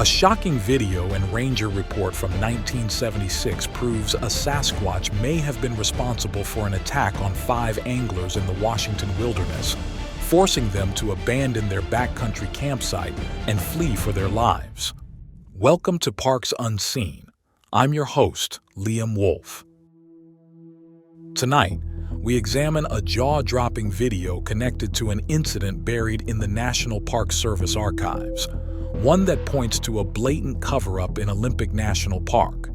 A shocking video and ranger report from 1976 proves a Sasquatch may have been responsible for an attack on 5 anglers in the Washington wilderness, forcing them to abandon their backcountry campsite and flee for their lives. Welcome to Parks Unseen. I'm your host, Liam Wolf. Tonight, we examine a jaw-dropping video connected to an incident buried in the National Park Service archives, one that points to a blatant cover-up in Olympic National Park.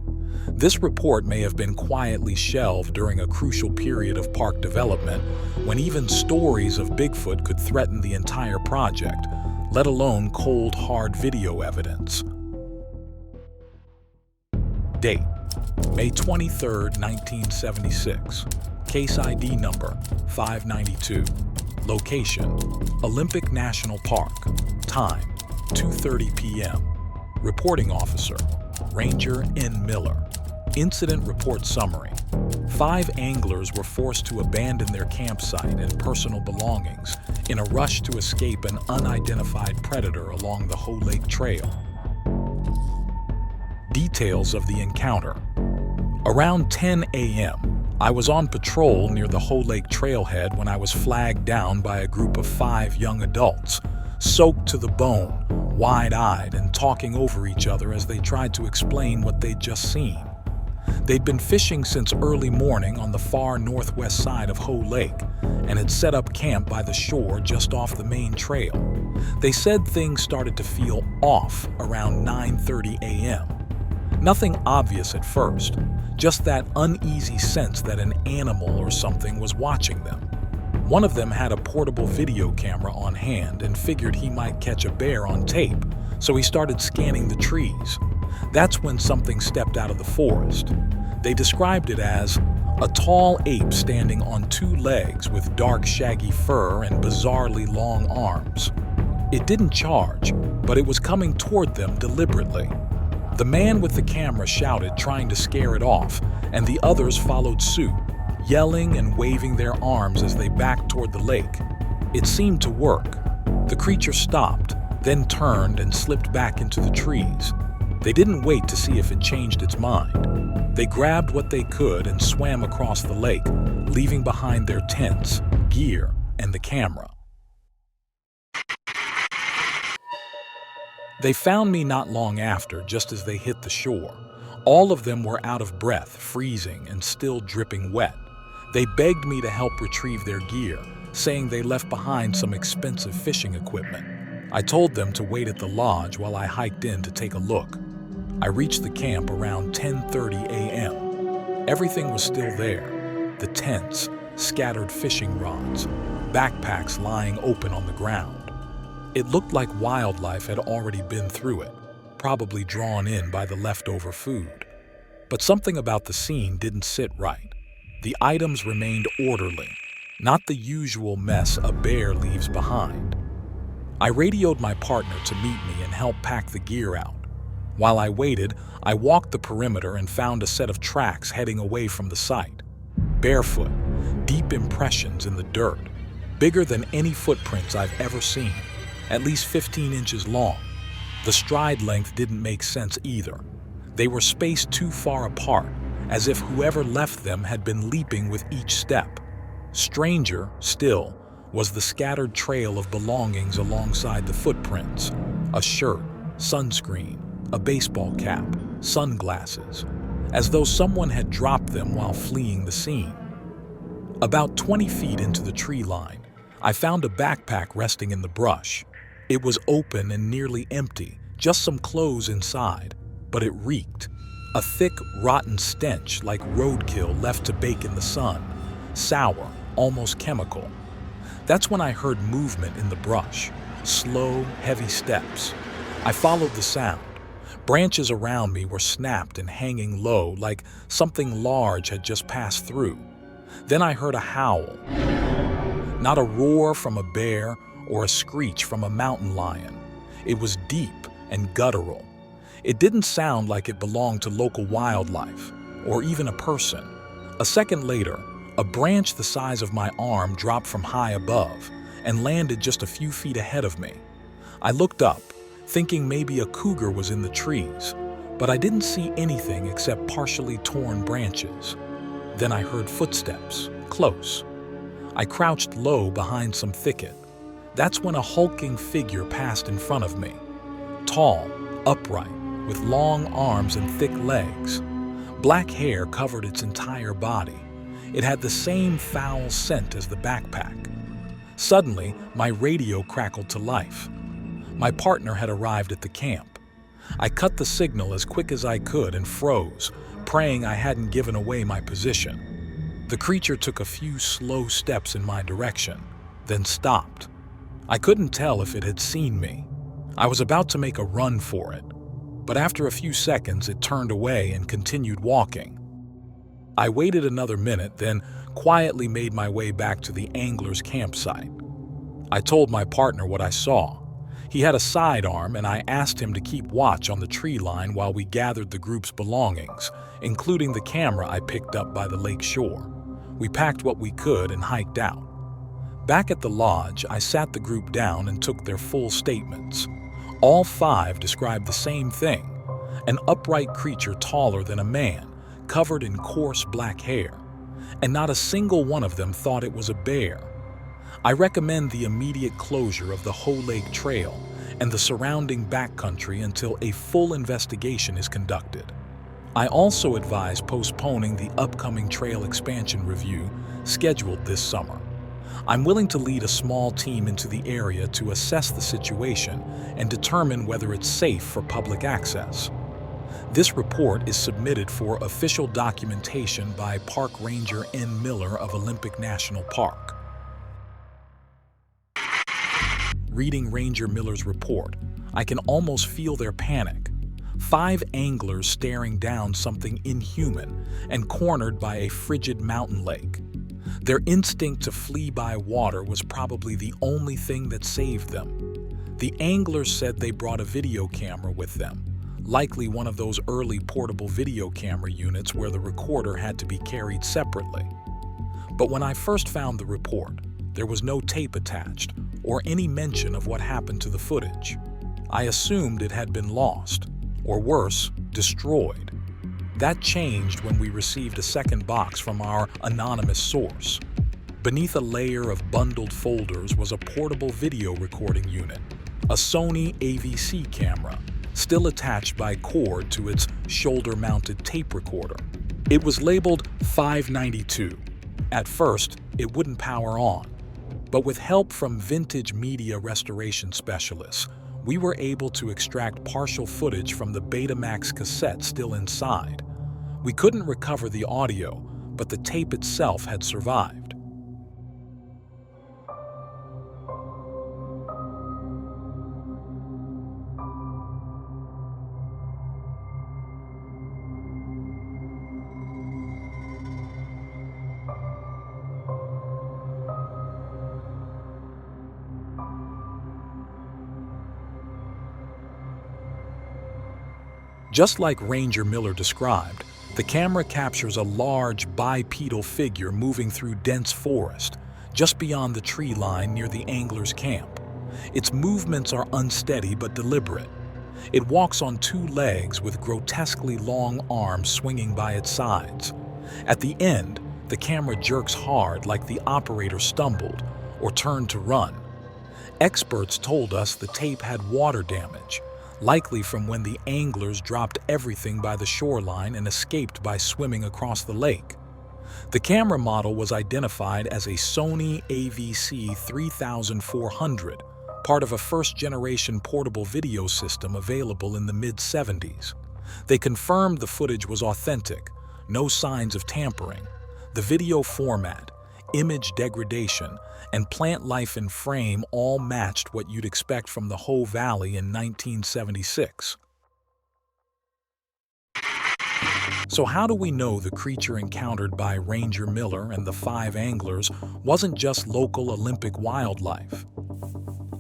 This report may have been quietly shelved during a crucial period of park development when even stories of Bigfoot could threaten the entire project, let alone cold, hard video evidence. Date: May 23, 1976. Case ID number 592. Location: Olympic National Park. Time: 2:30 p.m. Reporting officer: Ranger N. Miller. Incident report summary: 5 anglers were forced to abandon their campsite and personal belongings in a rush to escape an unidentified predator along the Hoe Lake Trail. Details of the encounter: around 10 a.m., I was on patrol near the Hoe Lake trailhead when I was flagged down by a group of 5 young adults, soaked to the bone, wide-eyed and talking over each other as they tried to explain what they'd just seen. They'd been fishing since early morning on the far northwest side of Hoe Lake and had set up camp by the shore just off the main trail. They said things started to feel off around 9:30 a.m. Nothing obvious at first, just that uneasy sense that an animal or something was watching them. One of them had a portable video camera on hand and figured he might catch a bear on tape, so he started scanning the trees. That's when something stepped out of the forest. They described it as a tall ape standing on 2 legs with dark shaggy fur and bizarrely long arms. It didn't charge, but it was coming toward them deliberately. The man with the camera shouted, trying to scare it off, and the others followed suit, yelling and waving their arms as they backed toward the lake. It seemed to work. The creature stopped, then turned and slipped back into the trees. They didn't wait to see if it changed its mind. They grabbed what they could and swam across the lake, leaving behind their tents, gear, and the camera. They found me not long after, just as they hit the shore. All of them were out of breath, freezing, and still dripping wet. They begged me to help retrieve their gear, saying they left behind some expensive fishing equipment. I told them to wait at the lodge while I hiked in to take a look. I reached the camp around 10:30 a.m. Everything was still there: the tents, scattered fishing rods, backpacks lying open on the ground. It looked like wildlife had already been through it, probably drawn in by the leftover food. But something about the scene didn't sit right. The items remained orderly, not the usual mess a bear leaves behind. I radioed my partner to meet me and help pack the gear out. While I waited, I walked the perimeter and found a set of tracks heading away from the site. Barefoot, deep impressions in the dirt, bigger than any footprints I've ever seen. At least 15 inches long. The stride length didn't make sense either. They were spaced too far apart, as if whoever left them had been leaping with each step. Stranger, still, was the scattered trail of belongings alongside the footprints: a shirt, sunscreen, a baseball cap, sunglasses, as though someone had dropped them while fleeing the scene. About 20 feet into the tree line, I found a backpack resting in the brush. It was open and nearly empty, just some clothes inside, but it reeked. A thick, rotten stench like roadkill left to bake in the sun, sour, almost chemical. That's when I heard movement in the brush, slow, heavy steps. I followed the sound. Branches around me were snapped and hanging low, like something large had just passed through. Then I heard a howl. Not a roar from a bear or a screech from a mountain lion. It was deep and guttural. It didn't sound like it belonged to local wildlife, or even a person. A second later, a branch the size of my arm dropped from high above and landed just a few feet ahead of me. I looked up, thinking maybe a cougar was in the trees, but I didn't see anything except partially torn branches. Then I heard footsteps, close. I crouched low behind some thicket. That's when a hulking figure passed in front of me. Tall, upright, with long arms and thick legs. Black hair covered its entire body. It had the same foul scent as the backpack. Suddenly, my radio crackled to life. My partner had arrived at the camp. I cut the signal as quick as I could and froze, praying I hadn't given away my position. The creature took a few slow steps in my direction, then stopped. I couldn't tell if it had seen me. I was about to make a run for it, but after a few seconds it turned away and continued walking. I waited another minute, then quietly made my way back to the angler's campsite. I told my partner what I saw. He had a sidearm, and I asked him to keep watch on the tree line while we gathered the group's belongings, including the camera I picked up by the lake shore. We packed what we could and hiked out. Back at the lodge, I sat the group down and took their full statements. All 5 described the same thing: an upright creature taller than a man, covered in coarse black hair, and not a single one of them thought it was a bear. I recommend the immediate closure of the Hoe Lake Trail and the surrounding backcountry until a full investigation is conducted. I also advise postponing the upcoming trail expansion review scheduled this summer. I'm willing to lead a small team into the area to assess the situation and determine whether it's safe for public access. This report is submitted for official documentation by Park Ranger N. Miller of Olympic National Park. Reading Ranger Miller's report, I can almost feel their panic. 5 anglers staring down something inhuman and cornered by a frigid mountain lake. Their instinct to flee by water was probably the only thing that saved them. The anglers said they brought a video camera with them, likely one of those early portable video camera units where the recorder had to be carried separately. But when I first found the report, there was no tape attached or any mention of what happened to the footage. I assumed it had been lost, or worse, destroyed. That changed when we received a second box from our anonymous source. Beneath a layer of bundled folders was a portable video recording unit, a Sony AVC camera, still attached by cord to its shoulder-mounted tape recorder. It was labeled 592. At first, it wouldn't power on, but with help from vintage media restoration specialists, we were able to extract partial footage from the Betamax cassette still inside. We couldn't recover the audio, but the tape itself had survived. Just like Ranger Miller described, the camera captures a large bipedal figure moving through dense forest, just beyond the tree line near the angler's camp. Its movements are unsteady but deliberate. It walks on 2 legs with grotesquely long arms swinging by its sides. At the end, the camera jerks hard like the operator stumbled or turned to run. Experts told us the tape had water damage, likely from when the anglers dropped everything by the shoreline and escaped by swimming across the lake. The camera model was identified as a Sony AVC 3400, part of a first-generation portable video system available in the mid-70s. They confirmed the footage was authentic, no signs of tampering. The video format, image degradation, and plant life in frame all matched what you'd expect from the Hoe Valley in 1976. So how do we know the creature encountered by Ranger Miller and the 5 anglers wasn't just local Olympic wildlife?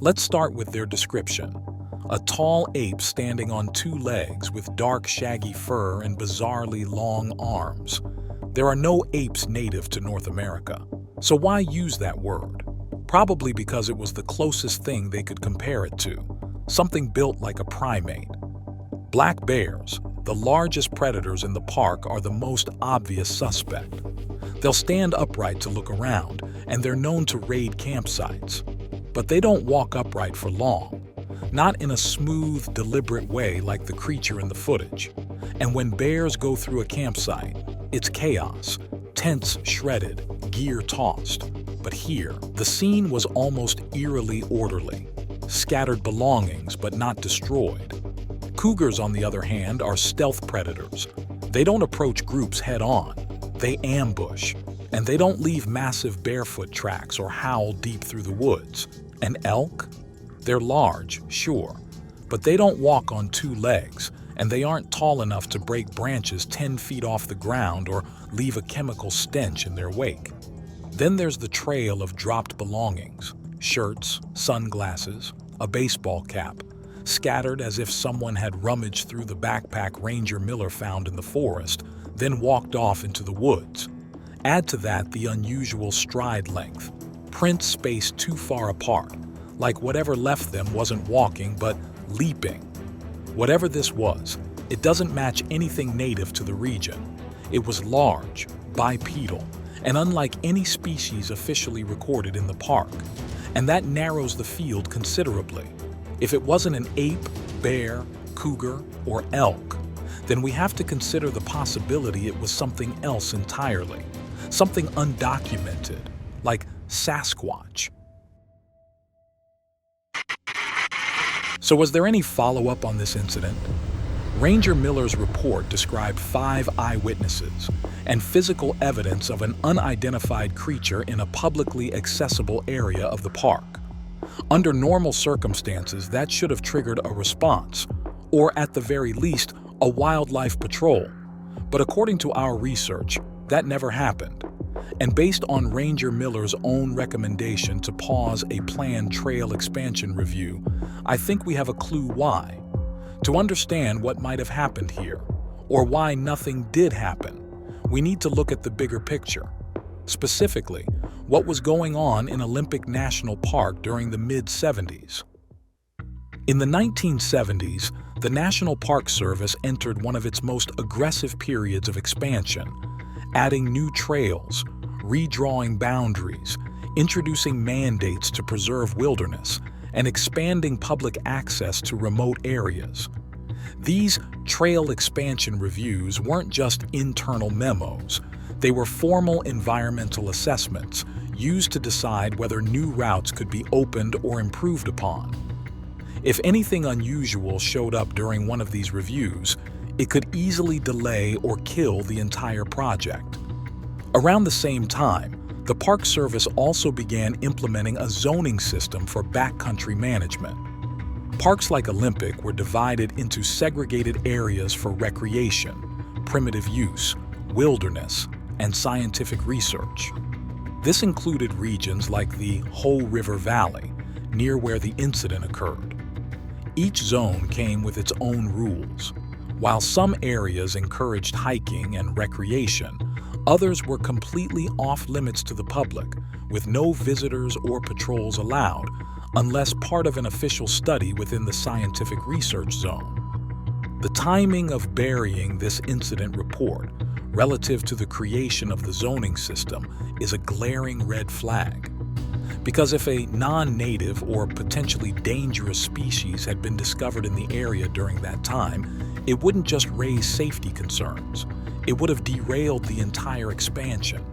Let's start with their description. A tall ape standing on 2 legs with dark shaggy fur and bizarrely long arms. There are no apes native to North America. So why use that word? Probably because it was the closest thing they could compare it to. something built like a primate. Black bears, the largest predators in the park, are the most obvious suspect. They'll stand upright to look around, and they're known to raid campsites. But they don't walk upright for long, not in a smooth, deliberate way like the creature in the footage. And when bears go through a campsite, it's chaos, tents shredded, gear tossed. But here, the scene was almost eerily orderly. Scattered belongings, but not destroyed. Cougars, on the other hand, are stealth predators. They don't approach groups head-on. They ambush, and they don't leave massive barefoot tracks or howl deep through the woods. And elk? They're large, sure, but they don't walk on two legs, and they aren't tall enough to break branches 10 feet off the ground or leave a chemical stench in their wake. Then there's the trail of dropped belongings: shirts, sunglasses, a baseball cap, scattered as if someone had rummaged through the backpack Ranger Miller found in the forest, then walked off into the woods. Add to that the unusual stride length, prints spaced too far apart, like whatever left them wasn't walking but leaping. Whatever this was, it doesn't match anything native to the region. It was large, bipedal, and unlike any species officially recorded in the park. And that narrows the field considerably. If it wasn't an ape, bear, cougar, or elk, then we have to consider the possibility it was something else entirely, something undocumented, like Sasquatch. So was there any follow-up on this incident? Ranger Miller's report described 5 eyewitnesses and physical evidence of an unidentified creature in a publicly accessible area of the park. Under normal circumstances, that should have triggered a response, or at the very least, a wildlife patrol. But according to our research, that never happened. And based on Ranger Miller's own recommendation to pause a planned trail expansion review, I think we have a clue why. To understand what might have happened here, or why nothing did happen, we need to look at the bigger picture. Specifically, what was going on in Olympic National Park during the mid-70s. In the 1970s, the National Park Service entered one of its most aggressive periods of expansion, adding new trails, redrawing boundaries, introducing mandates to preserve wilderness, and expanding public access to remote areas. These trail expansion reviews weren't just internal memos. They were formal environmental assessments used to decide whether new routes could be opened or improved upon. If anything unusual showed up during one of these reviews, it could easily delay or kill the entire project. Around the same time, the Park Service also began implementing a zoning system for backcountry management. Parks like Olympic were divided into segregated areas for recreation, primitive use, wilderness, and scientific research. This included regions like the Hoh River Valley, near where the incident occurred. Each zone came with its own rules. While some areas encouraged hiking and recreation, others were completely off-limits to the public, with no visitors or patrols allowed, unless part of an official study within the scientific research zone. The timing of burying this incident report relative to the creation of the zoning system is a glaring red flag. Because if a non-native or potentially dangerous species had been discovered in the area during that time, it wouldn't just raise safety concerns. It would have derailed the entire expansion.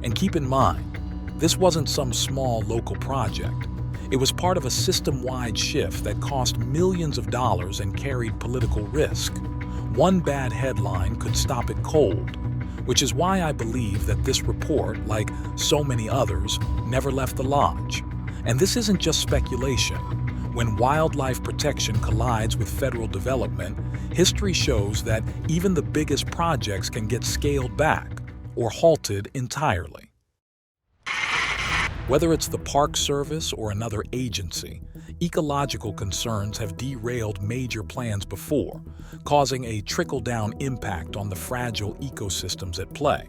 And keep in mind, this wasn't some small local project. It was part of a system-wide shift that cost millions of dollars and carried political risk. One bad headline could stop it cold, which is why I believe that this report, like so many others, never left the lodge. And this isn't just speculation. When wildlife protection collides with federal development, history shows that even the biggest projects can get scaled back or halted entirely. Whether it's the Park Service or another agency, ecological concerns have derailed major plans before, causing a trickle-down impact on the fragile ecosystems at play.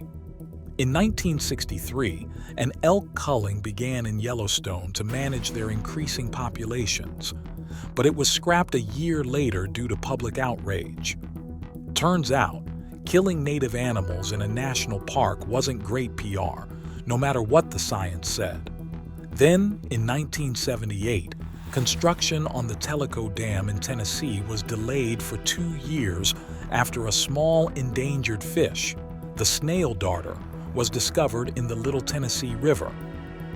In 1963, an elk culling began in Yellowstone to manage their increasing populations. but it was scrapped a year later due to public outrage. Turns out, killing native animals in a national park wasn't great PR, no matter what the science said. Then, in 1978, construction on the Tellico Dam in Tennessee was delayed for 2 years after a small endangered fish, the snail darter, was discovered in the Little Tennessee River.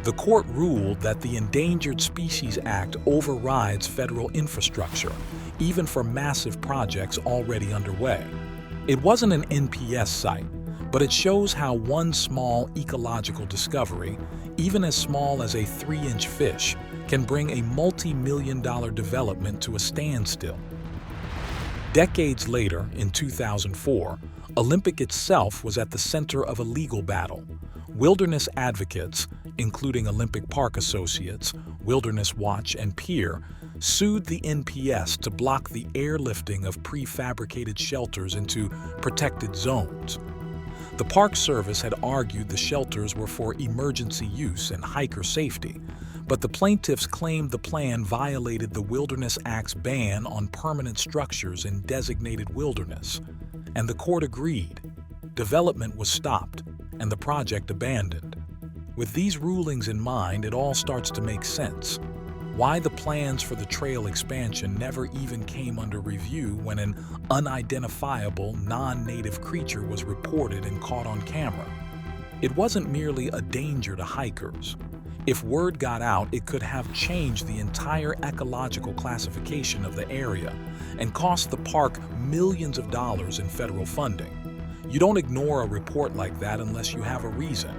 The court ruled that the Endangered Species Act overrides federal infrastructure, even for massive projects already underway. It wasn't an NPS site, but it shows how one small ecological discovery, even as small as a 3-inch fish, can bring a multi-million-dollar development to a standstill. Decades later, in 2004, Olympic itself was at the center of a legal battle. Wilderness advocates, including Olympic Park Associates, Wilderness Watch, and PEER, sued the NPS to block the airlifting of prefabricated shelters into protected zones. The Park Service had argued the shelters were for emergency use and hiker safety, but the plaintiffs claimed the plan violated the Wilderness Act's ban on permanent structures in designated wilderness, and the court agreed. Development was stopped, and the project abandoned. With these rulings in mind, it all starts to make sense. Why the plans for the trail expansion never even came under review when an unidentifiable, non-native creature was reported and caught on camera. It wasn't merely a danger to hikers. If word got out, it could have changed the entire ecological classification of the area and cost the park millions of dollars in federal funding. You don't ignore a report like that unless you have a reason,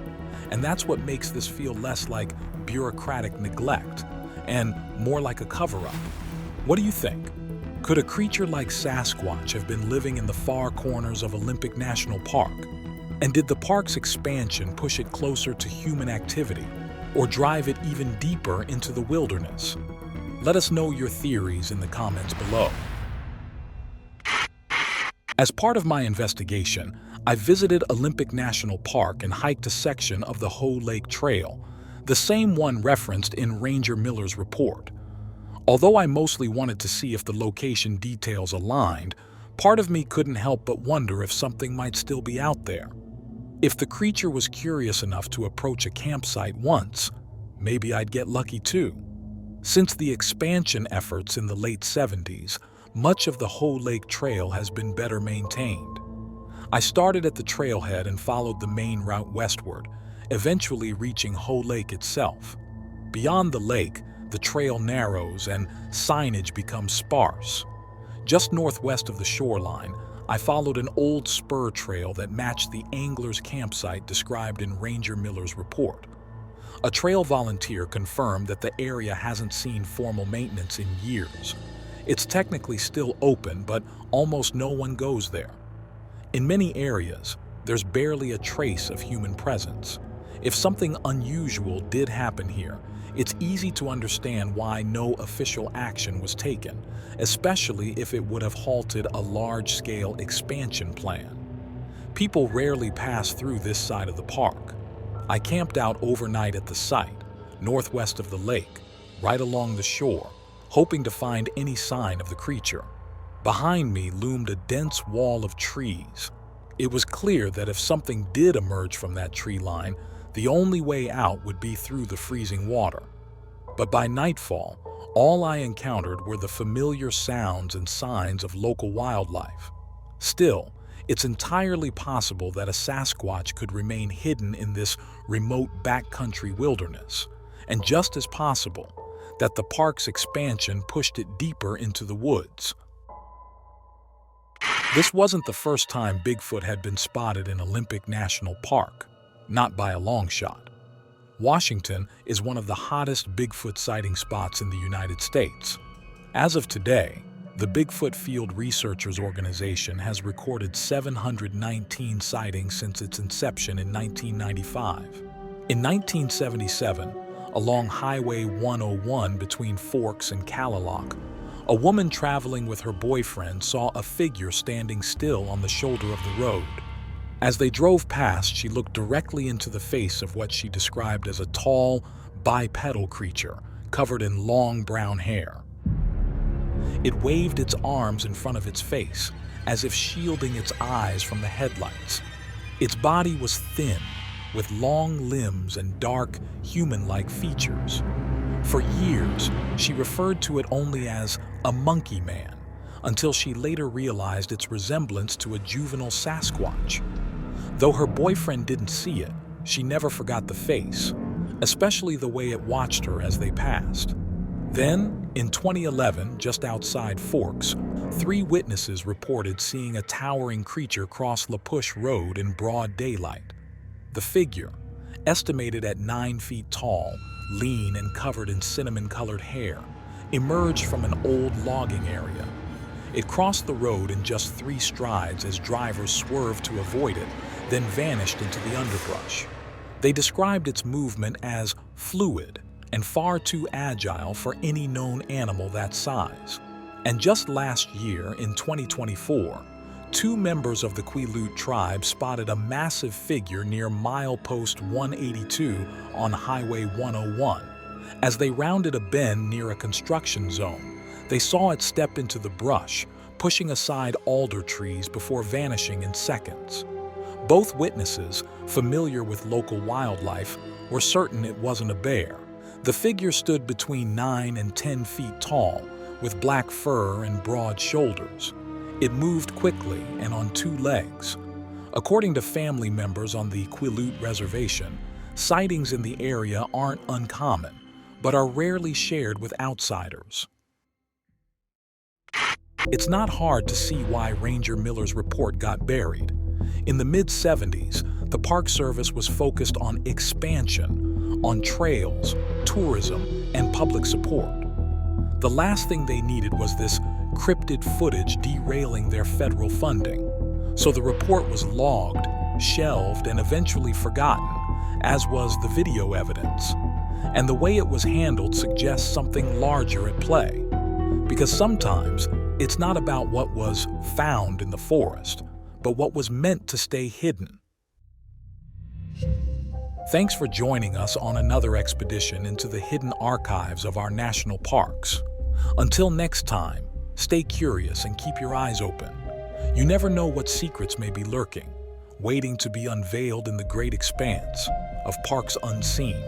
and that's what makes this feel less like bureaucratic neglect and more like a cover-up. What do you think? Could a creature like Sasquatch have been living in the far corners of Olympic National Park? And did the park's expansion push it closer to human activity, or drive it even deeper into the wilderness? Let us know your theories in the comments below. As part of my investigation, I visited Olympic National Park and hiked a section of the Hoe Lake Trail, the same one referenced in Ranger Miller's report. Although I mostly wanted to see if the location details aligned, part of me couldn't help but wonder if something might still be out there. If the creature was curious enough to approach a campsite once, maybe I'd get lucky too. Since the expansion efforts in the late 70s, much of the Hoe Lake Trail has been better maintained. I started at the trailhead and followed the main route westward, eventually reaching Hoe Lake itself. Beyond the lake, the trail narrows and signage becomes sparse. Just northwest of the shoreline, I followed an old spur trail that matched the angler's campsite described in Ranger Miller's report. A trail volunteer confirmed that the area hasn't seen formal maintenance in years. It's technically still open, but almost no one goes there. In many areas, there's barely a trace of human presence. If something unusual did happen here, it's easy to understand why no official action was taken, especially if it would have halted a large-scale expansion plan. People rarely pass through this side of the park. I camped out overnight at the site, northwest of the lake, right along the shore, hoping to find any sign of the creature. Behind me loomed a dense wall of trees. It was clear that if something did emerge from that tree line, the only way out would be through the freezing water. But by nightfall, all I encountered were the familiar sounds and signs of local wildlife. Still, it's entirely possible that a Sasquatch could remain hidden in this remote backcountry wilderness, and just as possible that the park's expansion pushed it deeper into the woods. This wasn't the first time Bigfoot had been spotted in Olympic National Park, not by a long shot. Washington is one of the hottest Bigfoot sighting spots in the United States. As of today, the Bigfoot Field Researchers Organization has recorded 719 sightings since its inception in 1995. In 1977, along Highway 101 between Forks and Callalock, a woman traveling with her boyfriend saw a figure standing still on the shoulder of the road. As they drove past, she looked directly into the face of what she described as a tall, bipedal creature covered in long brown hair. It waved its arms in front of its face, as if shielding its eyes from the headlights. Its body was thin, with long limbs and dark, human-like features. For years, she referred to it only as a monkey man, until she later realized its resemblance to a juvenile Sasquatch. Though her boyfriend didn't see it, she never forgot the face, especially the way it watched her as they passed. Then, in 2011, just outside Forks, 3 witnesses reported seeing a towering creature cross La Push Road in broad daylight. The figure, estimated at 9 feet tall, lean and covered in cinnamon-colored hair, emerged from an old logging area. It crossed the road in just 3 strides as drivers swerved to avoid it, then vanished into the underbrush. They described its movement as fluid and far too agile for any known animal that size. And just last year, in 2024, 2 members of the Quileute tribe spotted a massive figure near milepost 182 on Highway 101. As they rounded a bend near a construction zone, they saw it step into the brush, pushing aside alder trees before vanishing in seconds. Both witnesses, familiar with local wildlife, were certain it wasn't a bear. The figure stood between 9 and 10 feet tall, with black fur and broad shoulders. It moved quickly and on 2 legs. According to family members on the Quileute Reservation, sightings in the area aren't uncommon, but are rarely shared with outsiders. It's not hard to see why Ranger Miller's report got buried. In the mid-70s, the Park Service was focused on expansion, on trails, tourism, and public support. The last thing they needed was this cryptid footage derailing their federal funding. So the report was logged, shelved, and eventually forgotten, as was the video evidence. And the way it was handled suggests something larger at play. Because sometimes, it's not about what was found in the forest, but what was meant to stay hidden. Thanks for joining us on another expedition into the hidden archives of our national parks. Until next time, stay curious and keep your eyes open. You never know what secrets may be lurking, waiting to be unveiled in the great expanse of parks unseen.